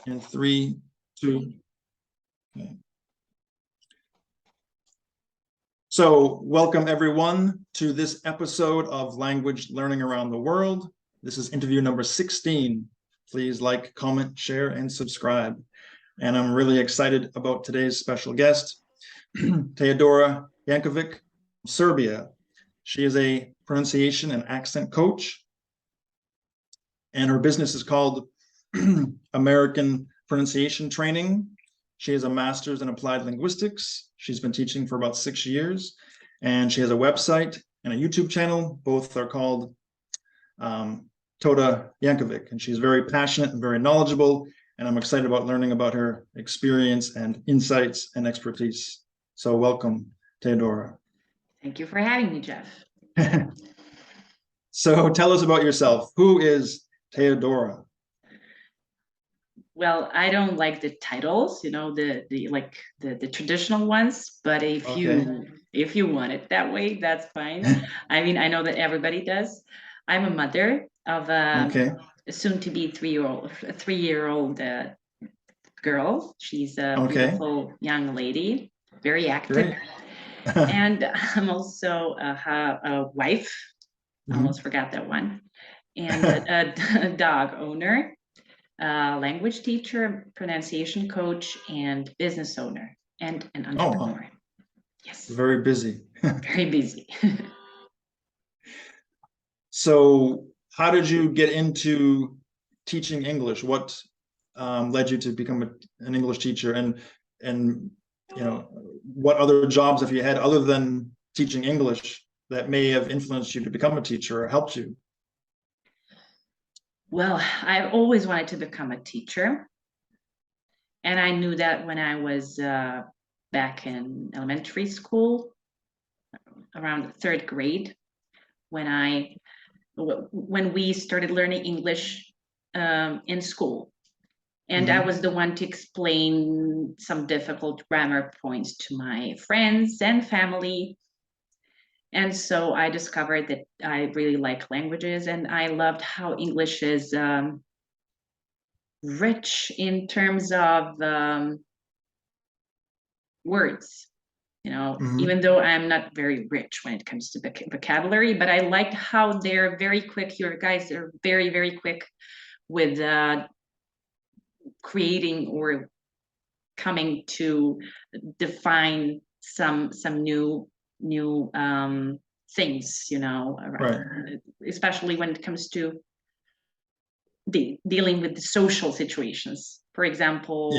In 3, 2. Okay. So welcome everyone to this episode of Language Learning Around the World. This is interview number 16. Please like, comment, share, and subscribe. And I'm really excited about today's special guest, Teodora Janković, Serbia. She is a pronunciation and accent coach, and her business is called American Pronunciation Training. She has a master's in applied linguistics. She's been teaching for about 6 years, and she has a website and a YouTube channel. Both are called Toda Janković, and she's very passionate and very knowledgeable, and I'm excited about learning about her experience and insights and expertise. So welcome, Teodora. Thank you for having me, Jeff. So tell us about yourself. Who is Teodora? Well, I don't like the titles, you know, the traditional ones, but if you want it that way, that's fine. I mean, I know that everybody does. I'm a mother of a soon-to-be 3-year-old girl. She's a beautiful young lady, very active. And I'm also a wife. Almost forgot that one. And a dog owner. Language teacher, pronunciation coach, and business owner, and an entrepreneur. Wow. Yes. Very busy. Very busy. So how did you get into teaching English? What led you to become an English teacher? And you know, what other jobs have you had other than teaching English that may have influenced you to become a teacher or helped you? Well, I've always wanted to become a teacher. And I knew that when I was back in elementary school, around 3rd grade, when we started learning English in school. And I was the one to explain some difficult grammar points to my friends and family. And so I discovered that I really like languages, and I loved how English is rich in terms of words, you know, even though I'm not very rich when it comes to vocabulary, but I liked how they're very quick. Your guys are very, very quick with creating or coming to define some new things, you know, especially when it comes to dealing with the social situations. For example,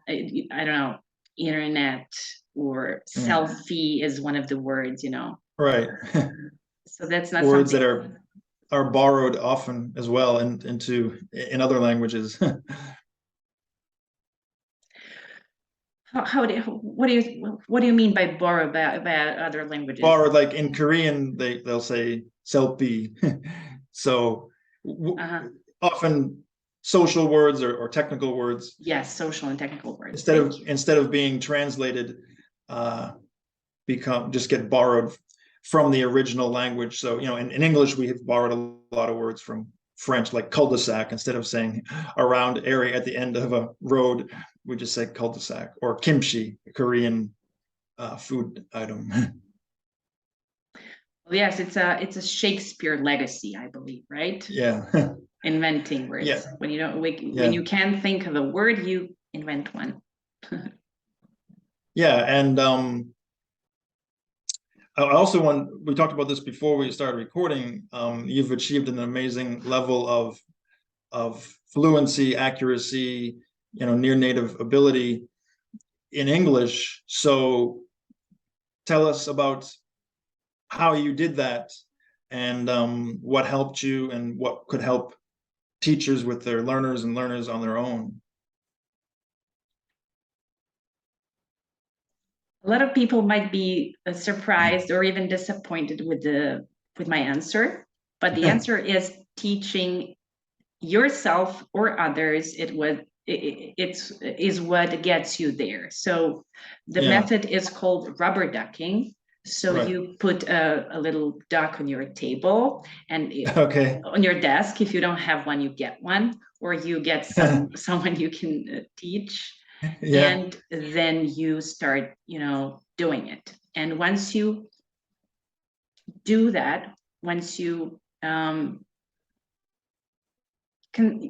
I don't know, internet or selfie is one of the words, you know. Right. So that's not words something that are borrowed often as well in other languages. What do you mean by borrow by other languages? Borrowed, like in Korean, they'll say selfie. So often social words or technical words. Yes, social and technical words. Instead of being translated, just get borrowed from the original language. So, you know, in English, we have borrowed a lot of words from French, like cul-de-sac. Instead of saying a round area at the end of a road, we just say cul-de-sac. Or kimchi, a Korean food item. Well, yes, it's a Shakespeare legacy, I believe, right? Yeah. Inventing words. Yeah. When you can't think of a word, you invent one. Yeah, and I also we talked about this before we started recording. You've achieved an amazing level of fluency, accuracy, you know, near native ability in English. So tell us about how you did that, and what helped you, and what could help teachers with their learners and learners on their own. A lot of people might be surprised or even disappointed with my answer, but the answer is teaching yourself or others. It's what gets you there. So the method is called rubber ducking. So Right. you put a little duck on your table and Okay. on your desk. If you don't have one, you get one, or you get someone you can teach. Yeah. And then you start, doing it. And once you do that, once you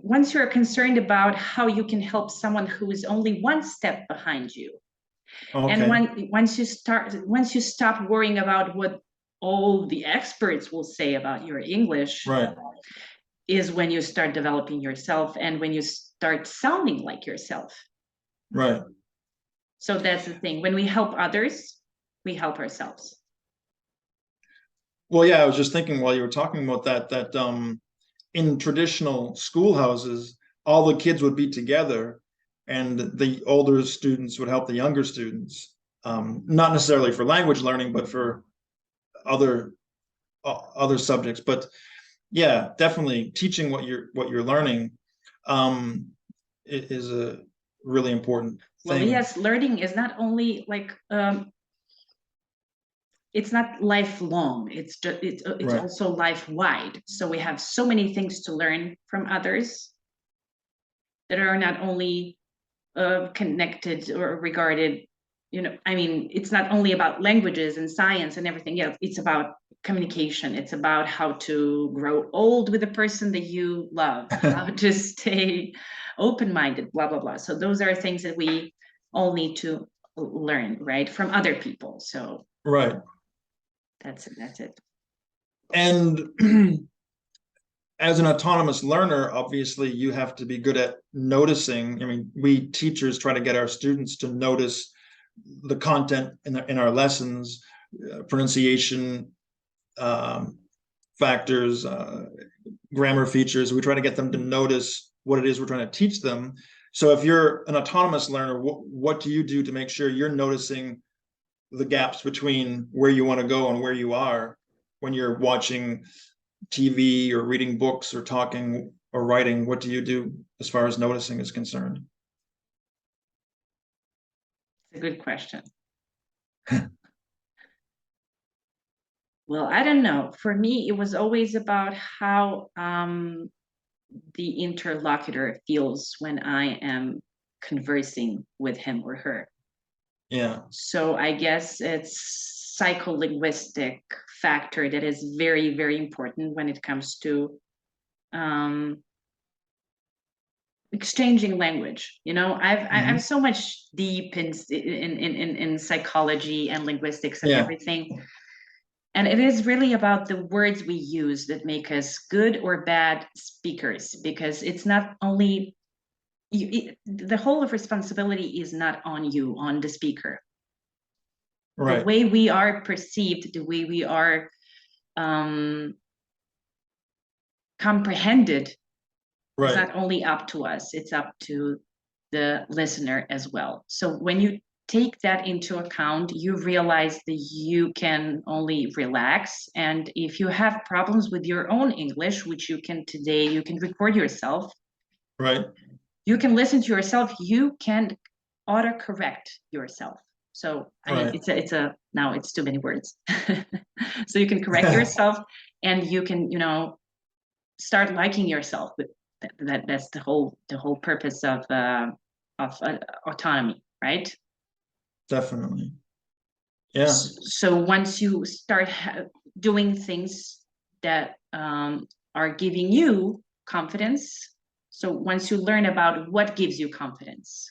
once you're concerned about how you can help someone who is only one step behind you, and Okay. once you stop worrying about what all the experts will say about your English, Right. is when you start developing yourself and when you start sounding like yourself. Right. So that's the thing. When we help others, we help ourselves. Well, yeah, I was just thinking while you were talking about that in traditional schoolhouses, all the kids would be together and the older students would help the younger students. Not necessarily for language learning, but for other other subjects. But yeah, definitely teaching what you're learning is a really important Well, thing. yes, learning is not only like it's not lifelong. It's just it's Right. also life wide. So we have so many things to learn from others that are not only connected or regarded. I mean, it's not only about languages and science and everything else. It's about communication. It's about how to grow old with the person that you love, how to stay open-minded, blah blah blah. So those are things that we all need to learn, right, from other people. So Right. that's it. And as an autonomous learner, obviously you have to be good at noticing. I mean, we teachers try to get our students to notice the content in our lessons, pronunciation factors, grammar features. We try to get them to notice what it is we're trying to teach them. So if you're an autonomous learner, what do you do to make sure you're noticing the gaps between where you want to go and where you are when you're watching TV or reading books or talking or writing? What do you do as far as noticing is concerned? It's a good question. Well, I don't know. For me, it was always about how the interlocutor feels when I am conversing with him or her. Yeah. So I guess it's psycholinguistic factor that is very, very important when it comes to exchanging language. I'm so much deep in psychology and linguistics and Yeah. everything. And it is really about the words we use that make us good or bad speakers, because it's not only the whole of responsibility is not on you, on the speaker. Right. The way we are perceived, the way we are comprehended, Right. is not only up to us, it's up to the listener as well. So when you take that into account, you realize that you can only relax. And if you have problems with your own English, which you can record yourself. Right. You can listen to yourself. You can autocorrect yourself. So I mean, now it's too many words. So you can correct yourself, and you can, start liking yourself. That's the whole purpose of autonomy, right? Definitely. Yeah. So once you start doing things that are giving you confidence, so once you learn about what gives you confidence,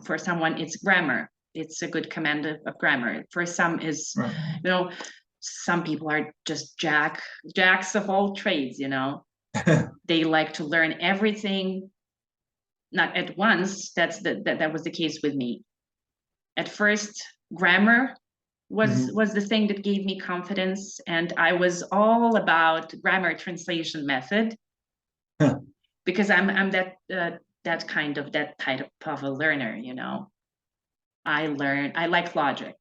for someone it's grammar. It's a good command of grammar. For some is, right. Some people are just jacks of all trades. They like to learn everything, not at once. That was the case with me. At first, grammar was the thing that gave me confidence, and I was all about grammar translation method, because I'm that type of a learner. I like logic,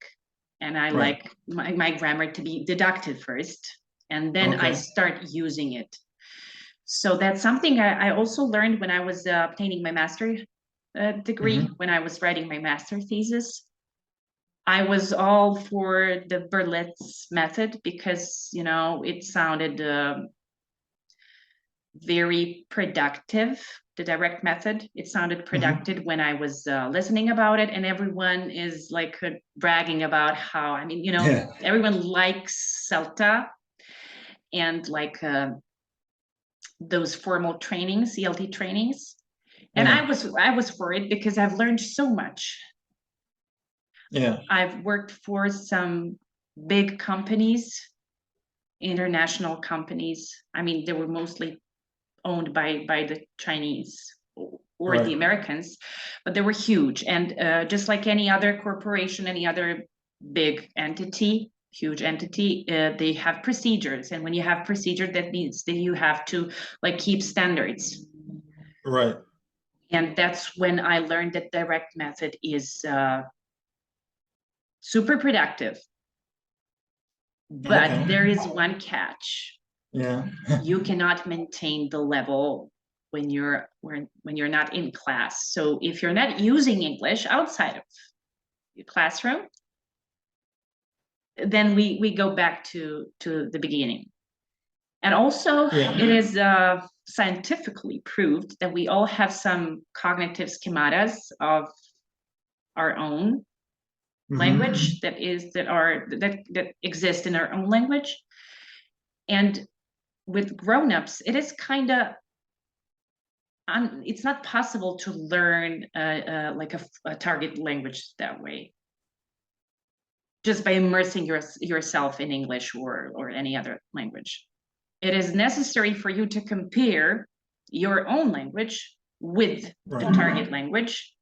and I like my grammar to be deductive first, and then I start using it. So that's something I also learned when I was obtaining my master's degree, when I was writing my master thesis. I was all for the Berlitz method because, you know, it sounded very productive. The direct method, it sounded productive when I was listening about it, and everyone is like bragging about how, I mean, you know, Yeah. everyone likes Celta and like those formal trainings, CLT trainings. And Yeah. I was for it because I've learned so much. Yeah. I've worked for some big companies, international companies. I mean, they were mostly owned by the Chinese or the Right. Americans, but they were huge. And just like any other corporation, any other big entity, huge entity, they have procedures. And when you have procedure, that means that you have to like keep standards. Right. And that's when I learned that direct method is super productive. But Okay. there is one catch. Yeah. You cannot maintain the level when you're not in class. So if you're not using English outside of your classroom, then we go back to the beginning. And also, Yeah. it is scientifically proved that we all have some cognitive schematas of our own language that exist in our own language. And with grown-ups, it is kind of it's not possible to learn like a target language that way, just by immersing yourself in English or any other language. It is necessary for you to compare your own language with the target language.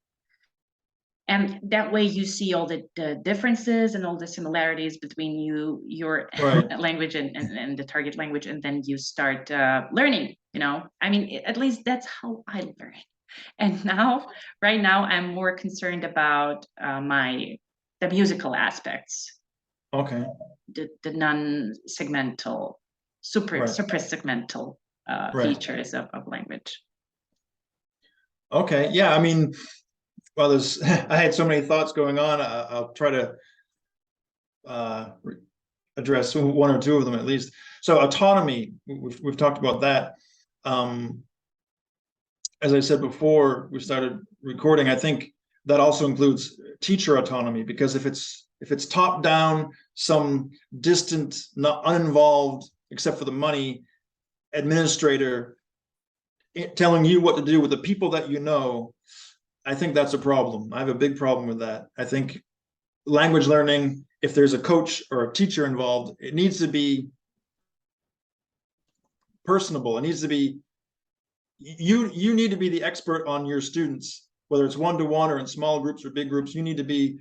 And that way you see all the differences and all the similarities between your language and the target language, and then you start learning, you know. I mean, at least that's how I learn. And now, right now, I'm more concerned about the musical aspects. Okay. The non-segmental, super segmental features of language. Okay. Yeah. I mean, well, there's I had so many thoughts going on. I'll try to address one or two of them at least. So autonomy, we've talked about that. As I said before we started recording, I think that also includes teacher autonomy, because if it's top down, some distant, not uninvolved, except for the money, administrator telling you what to do with the people that you know, I think that's a problem. I have a big problem with that. I think language learning, if there's a coach or a teacher involved, it needs to be personable. It needs to be, you need to be the expert on your students, whether it's one-to-one or in small groups or big groups. You need to be,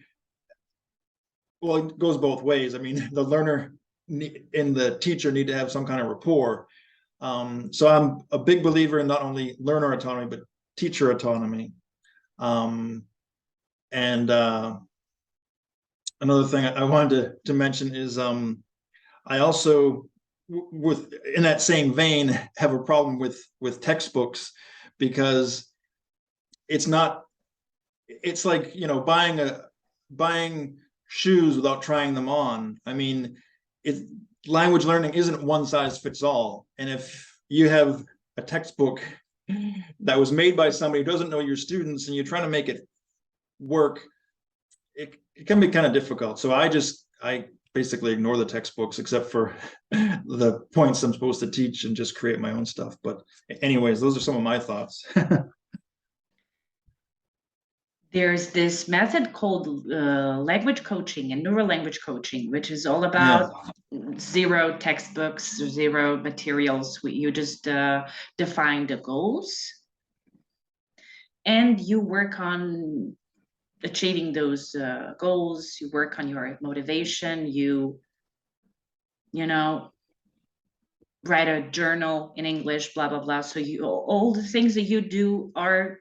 well, it goes both ways. I mean, the learner and the teacher need to have some kind of rapport. So I'm a big believer in not only learner autonomy, but teacher autonomy. And another thing I wanted to mention is I also, in that same vein, have a problem with textbooks, because it's like, you know, buying shoes without trying them on. I mean, language learning isn't one size fits all. And if you have a textbook that was made by somebody who doesn't know your students and you're trying to make it work, it can be kind of difficult. So I basically ignore the textbooks except for the points I'm supposed to teach and just create my own stuff. But anyways, those are some of my thoughts. There's this method called language coaching and neural language coaching, which is all about zero textbooks, zero materials. You just define the goals and you work on achieving those goals. You work on your motivation. You know, write a journal in English, blah, blah, blah. So all the things that you do are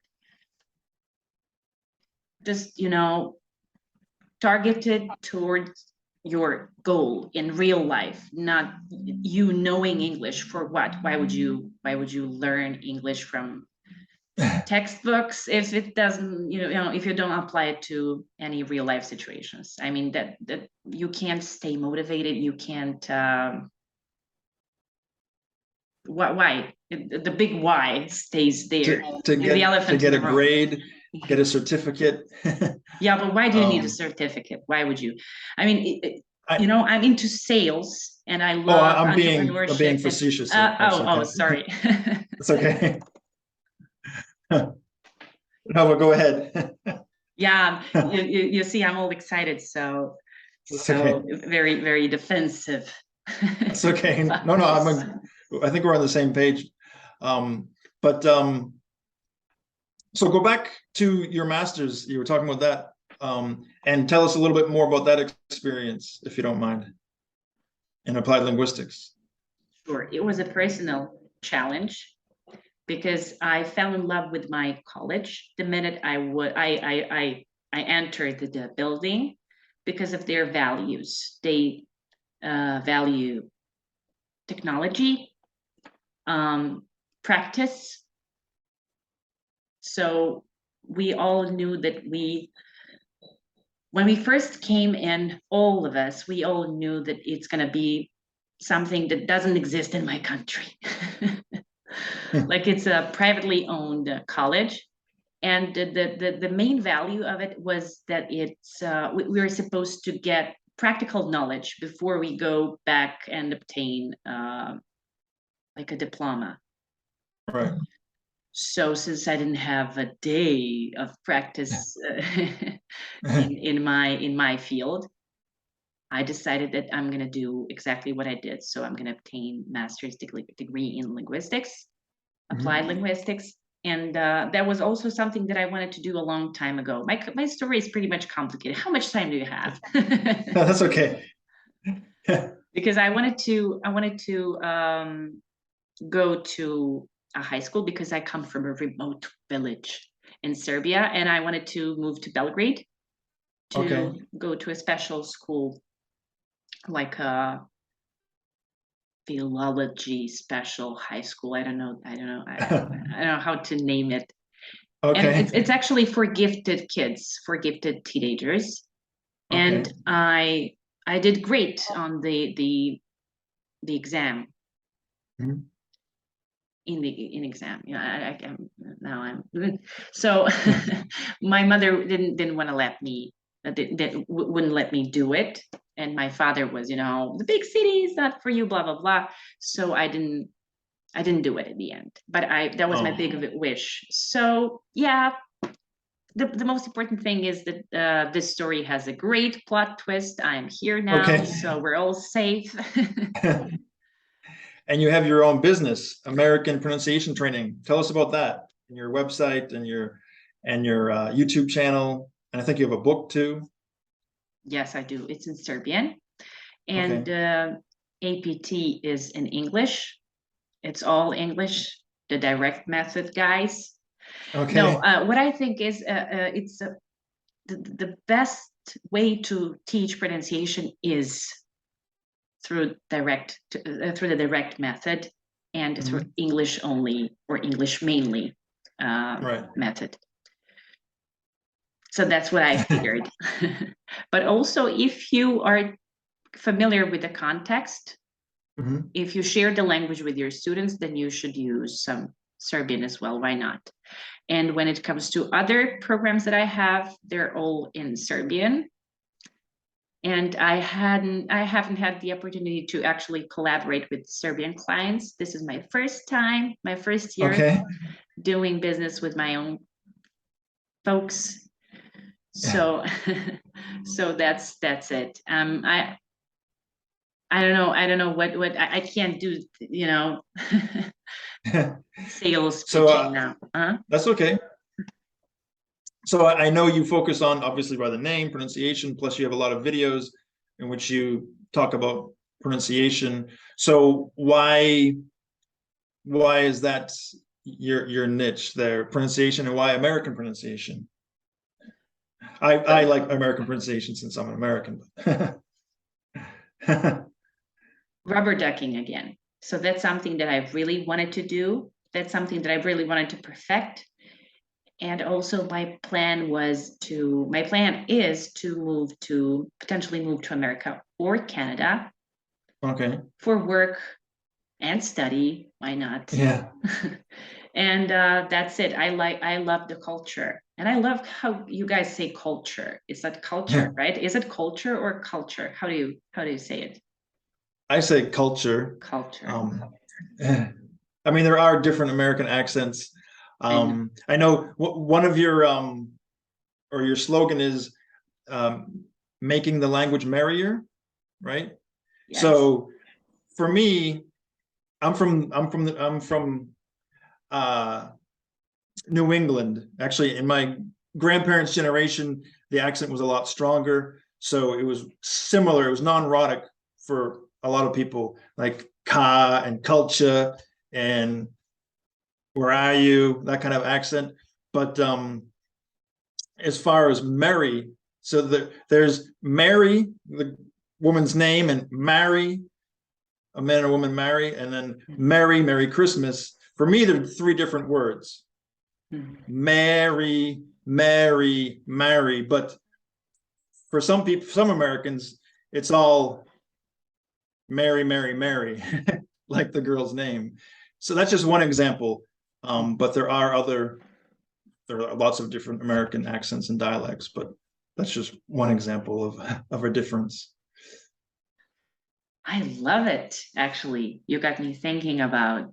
just, you know, targeted towards your goal in real life, not you knowing English for what? Why would you learn English from textbooks if it doesn't, if you don't apply it to any real life situations. I mean, that you can't stay motivated. You can't. Why? The big why stays there. To The elephant get in a the room. grade, get a certificate. Yeah, but why do you need a certificate? Why would you? I mean, I'm into sales and I love I'm entrepreneurship. being facetious. Sorry. It's okay. No, but go ahead. Yeah, you see, I'm all excited, so Okay. very, very defensive. It's okay. No, I think we're on the same page. But so go back to your master's. You were talking about that, and tell us a little bit more about that experience, if you don't mind, in applied linguistics. Sure, it was a personal challenge because I fell in love with my college the minute I entered the building because of their values. They value technology, practice. So we all knew that when we first came in, all of us, we all knew that it's going to be something that doesn't exist in my country. Like it's a privately owned college. And the main value of it was that we were supposed to get practical knowledge before we go back and obtain like a diploma. Right. So since I didn't have a day of practice in my field, I decided that I'm going to do exactly what I did. So I'm going to obtain master's degree in linguistics, applied linguistics. And that was also something that I wanted to do a long time ago. My story is pretty much complicated. How much time do you have? No, that's okay. Because I wanted to go to a high school because I come from a remote village in Serbia, and I wanted to move to Belgrade to go to a special school, like a philology special high school. I don't know how to name it. Okay. And it's actually for gifted kids, for gifted teenagers. And I did great on the exam. In exam, so my mother didn't want to let me, wouldn't let me do it, and my father was, the big city is not for you, blah blah blah. So I didn't do it at the end, but that was my big wish. So yeah, the most important thing is that this story has a great plot twist. I'm here now, so we're all safe. And you have your own business, American Pronunciation Training. Tell us about that, and your website and your YouTube channel. And I think you have a book too. Yes, I do. It's in Serbian, and APT is in English. It's all English, the direct method, guys. No, what I think is it's the best way to teach pronunciation is through the direct method and through English only or English mainly method. So that's what I figured. But also, if you are familiar with the context, if you share the language with your students, then you should use some Serbian as well. Why not? And when it comes to other programs that I have, they're all in Serbian. And I haven't had the opportunity to actually collaborate with Serbian clients. This is my first time, my first year doing business with my own folks. So, so that's it. I don't know what I can't do, sales pitching now. That's okay. So I know you focus on, obviously by the name, pronunciation, plus you have a lot of videos in which you talk about pronunciation. So why is that your niche there, pronunciation, and why American pronunciation? I like American pronunciation since I'm an American. Rubber ducking again. So that's something that I really wanted to do. That's something that I really wanted to perfect. And also my plan is to potentially move to America or Canada. Okay. For work and study. Why not? Yeah. And that's it. I love the culture. And I love how you guys say culture. Is that culture, right? Is it culture or culture? How do you say it? I say culture. Culture. I mean, there are different American accents. I know one of your or your slogan is making the language merrier, right? Yes. So for me, I'm from New England. Actually, in my grandparents' generation, the accent was a lot stronger. So it was similar. It was non-rhotic for a lot of people, like ka and culture and where are you, that kind of accent. But as far as Mary, so there's Mary, the woman's name, and marry, a man or woman marry, and then Merry Christmas. For me, there are three different words. Mary, Mary. But for some people, some Americans, it's all Mary, like the girl's name. So that's just one example. But there are lots of different American accents and dialects, but that's just one example of a difference. I love it. Actually, you got me thinking about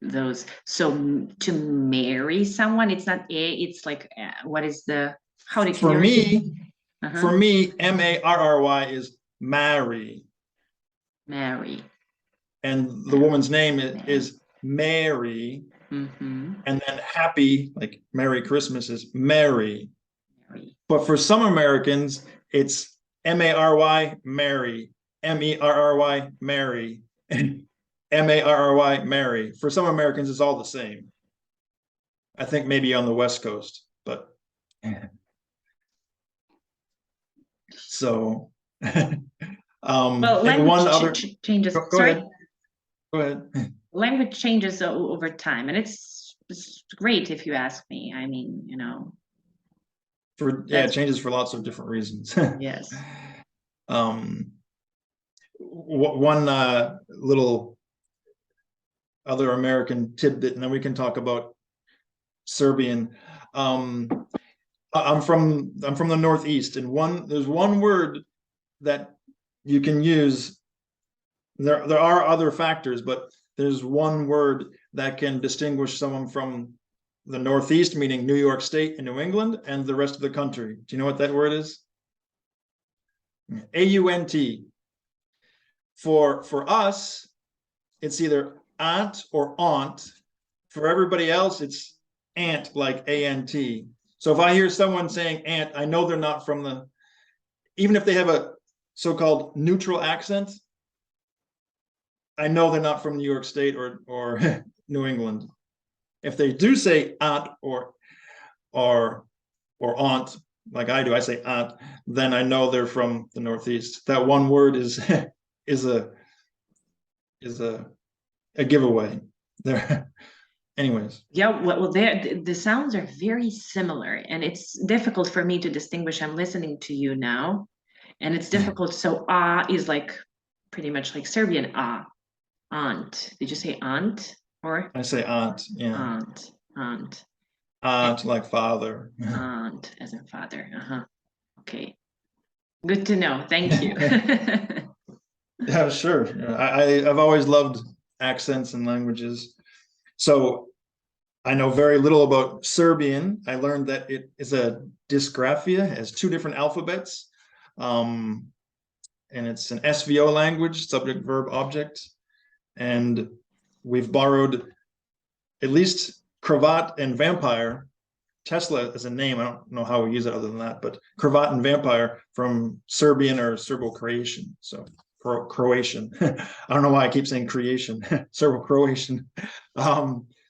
those. So to marry someone, it's not it's like what is the how do you For me, Marry is marry. Marry. And the woman's name is Mary. And then happy, like Merry Christmas, is Mary. But for some Americans, it's Mary, Mary, Merry, Mary, and Marry, Mary. For some Americans, it's all the same. I think maybe on the West Coast, but so well, and one other changes. Go Sorry. ahead. Go ahead. Language changes over time, and it's great if you ask me. I mean, it changes for lots of different reasons. Yes. One little other American tidbit, and then we can talk about Serbian. I'm from the Northeast, and there's one word that you can use. There are other factors, but there's one word that can distinguish someone from the Northeast, meaning New York State and New England, and the rest of the country. Do you know what that word is? AUNT. For us, it's either aunt or aunt. For everybody else, it's aunt, like ANT. So if I hear someone saying aunt, I know they're not from even if they have a so-called neutral accent, I know they're not from New York State or New England. If they do say aunt or aunt, like I do, I say aunt, then I know they're from the Northeast. That one word is a giveaway there. Anyways. Yeah, well, the sounds are very similar, and it's difficult for me to distinguish. I'm listening to you now, and it's difficult. So is like pretty much like Serbian aunt. Did you say aunt or? I say aunt, yeah. Aunt. Aunt like father. Aunt as in father. Okay. Good to know. Thank you. Yeah, sure. I've always loved accents and languages. So I know very little about Serbian. I learned that it is a dysgraphia, it has two different alphabets. And it's an SVO language, subject, verb, object. And we've borrowed at least cravat and vampire, Tesla as a name. I don't know how we use it other than that, but cravat and vampire from Serbian or Serbo-Croatian. So Croatian. I don't know why I keep saying creation. Serbo-Croatian.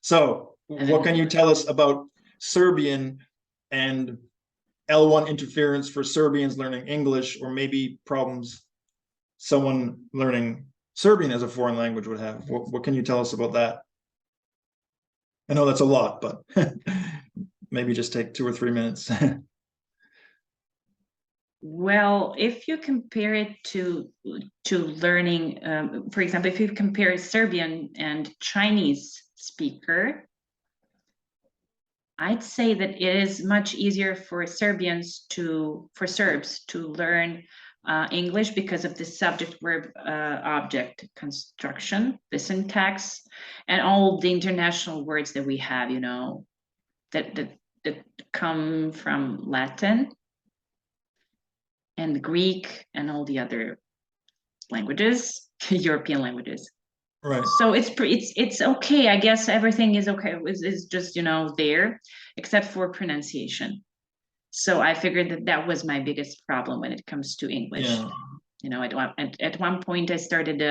So what can you tell us about Serbian and L1 interference for Serbians learning English, or maybe problems someone learning Serbian as a foreign language would have? What can you tell us about that? I know that's a lot, but maybe just take 2 or 3 minutes. Well, if you compare it to learning, for example, if you compare Serbian and Chinese speaker, I'd say that it is much easier for Serbs to learn English because of the subject verb object construction, the syntax, and all the international words that we have, you know, that come from Latin and Greek and all the other languages, European languages. Right. So it's okay. I guess everything is okay. It's just, you know, there, except for pronunciation. So I figured that was my biggest problem when it comes to English. Yeah. You know, at one point I started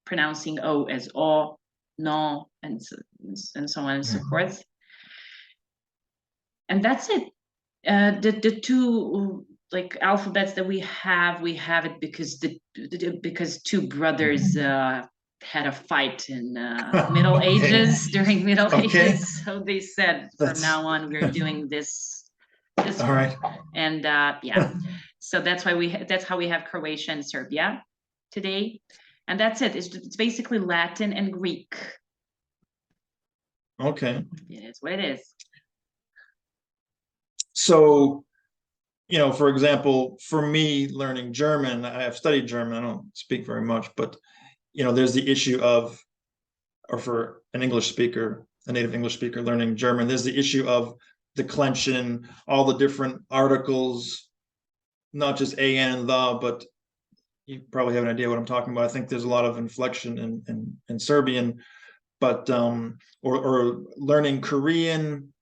pronouncing O as O, no, and so on and so forth. And that's it. The two like alphabets that we have it because two brothers had a fight in Middle Ages, during Middle Ages. So they said, from now on, we're doing this All way. right. And yeah, so that's why that's how we have Croatia and Serbia today. And that's it. It's basically Latin and Greek. Okay. It is what it is. So, you know, for example, for me learning German, I have studied German. I don't speak very much, but you know, there's the issue of, or for an English speaker, a native English speaker learning German, there's the issue of declension, all the different articles, not just an and the, but you probably have an idea what I'm talking about. I think there's a lot of inflection in Serbian, but or learning Korean,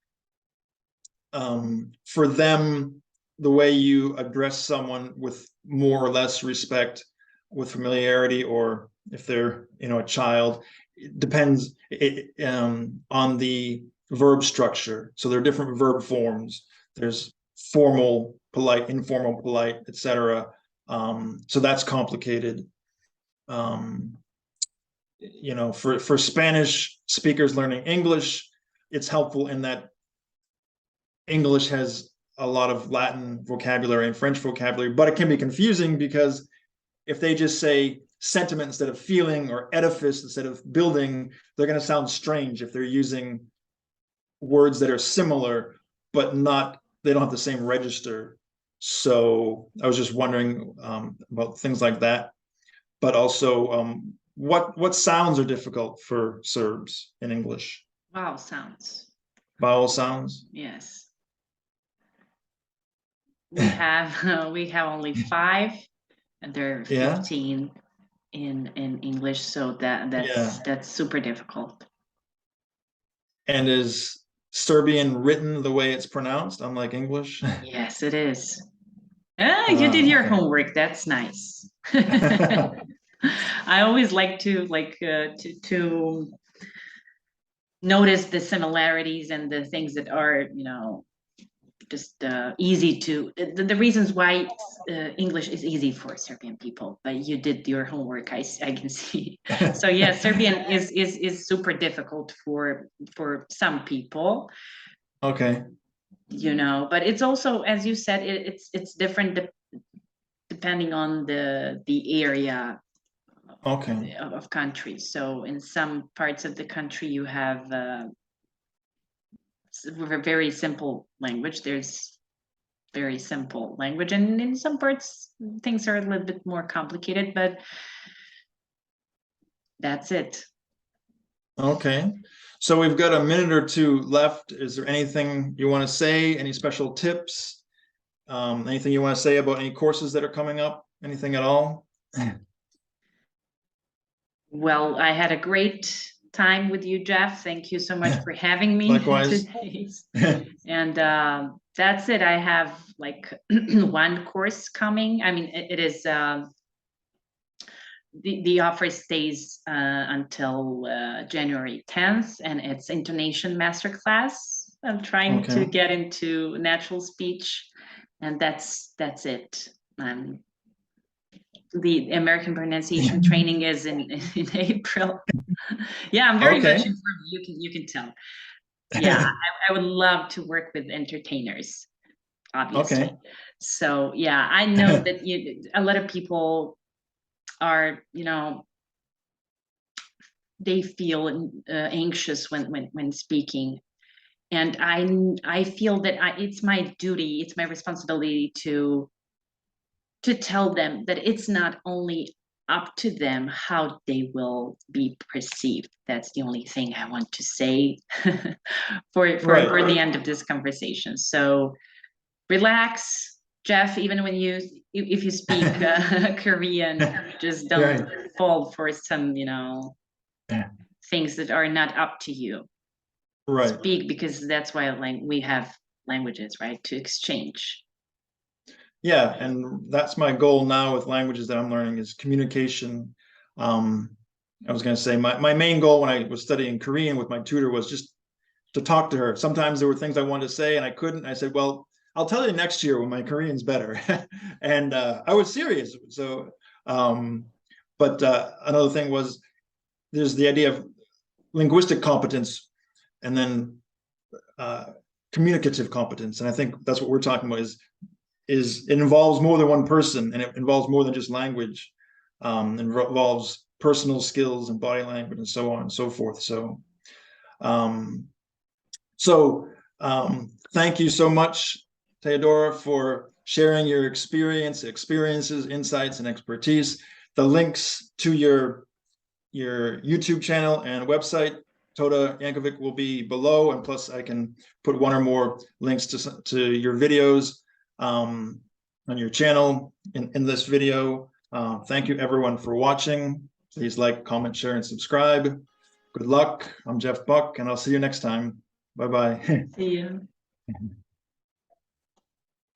for them, the way you address someone with more or less respect, with familiarity, or if they're, you know, a child, it depends on the verb structure. So there are different verb forms. There's formal, polite, informal, polite, etc. So that's complicated. You know, for Spanish speakers learning English, it's helpful in that English has a lot of Latin vocabulary and French vocabulary, but it can be confusing because if they just say sentiment instead of feeling, or edifice instead of building, they're going to sound strange if they're using words that are similar, but they don't have the same register. So I was just wondering about things like that, but also what sounds are difficult for Serbs in English? Vowel sounds. Vowel sounds? Yes. We have only 5, and there are 15 in English, so that's super difficult. And is Serbian written the way it's pronounced, unlike English? Yes, it is. You did your homework. That's nice. I always like to notice the similarities and the things that are, you know, just easy to the reasons why English is easy for Serbian people. But you did your homework. I can see. So yeah, Serbian is super difficult for some people. Okay. You know, but it's also, as you said, it's different depending on the area. Okay. Of countries. So in some parts of the country, you have very simple language. There's very simple language, and in some parts things are a little bit more complicated, but that's it. Okay, so we've got a minute or two left. Is there anything you want to say? Any special tips? Anything you want to say about any courses that are coming up? Anything at all? Well, I had a great time with you, Jeff. Thank you so much for having me. Likewise. Today. And that's it. I have like one course coming. I mean, it is the offer stays until January 10th, and it's intonation masterclass. I'm trying to get into natural speech, and that's it. The American pronunciation training is in April. Yeah, I'm very much improved. You can tell. Yeah, I would love to work with entertainers, obviously. Okay. So yeah, I know that a lot of people are, they feel anxious when speaking, and I feel that it's my duty, it's my responsibility to tell them that it's not only up to them how they will be perceived. That's the only thing I want to say for the end of this conversation. So relax, Jeff. Even when if you speak Korean, just don't fall for some things that are not up to you. Right. Speak, because that's why we have languages, right? To exchange. Yeah, and that's my goal now with languages that I'm learning is communication. I was going to say my main goal when I was studying Korean with my tutor was just to talk to her. Sometimes there were things I wanted to say and I couldn't. I said, well, I'll tell you next year when my Korean's better. And I was serious. So, but another thing was there's the idea of linguistic competence and then communicative competence. And I think that's what we're talking about is it involves more than one person, and it involves more than just language. It involves personal skills and body language and so on and so forth. So, thank you so much, Teodora, for sharing your experiences, insights, and expertise. The links to your YouTube channel and website, Toda Janković, will be below, and plus I can put one or more links to your videos on your channel in this video. Thank you everyone for watching. Please like, comment, share, and subscribe. Good luck. I'm Jeff Buck, and I'll see you next time. Bye-bye. See you.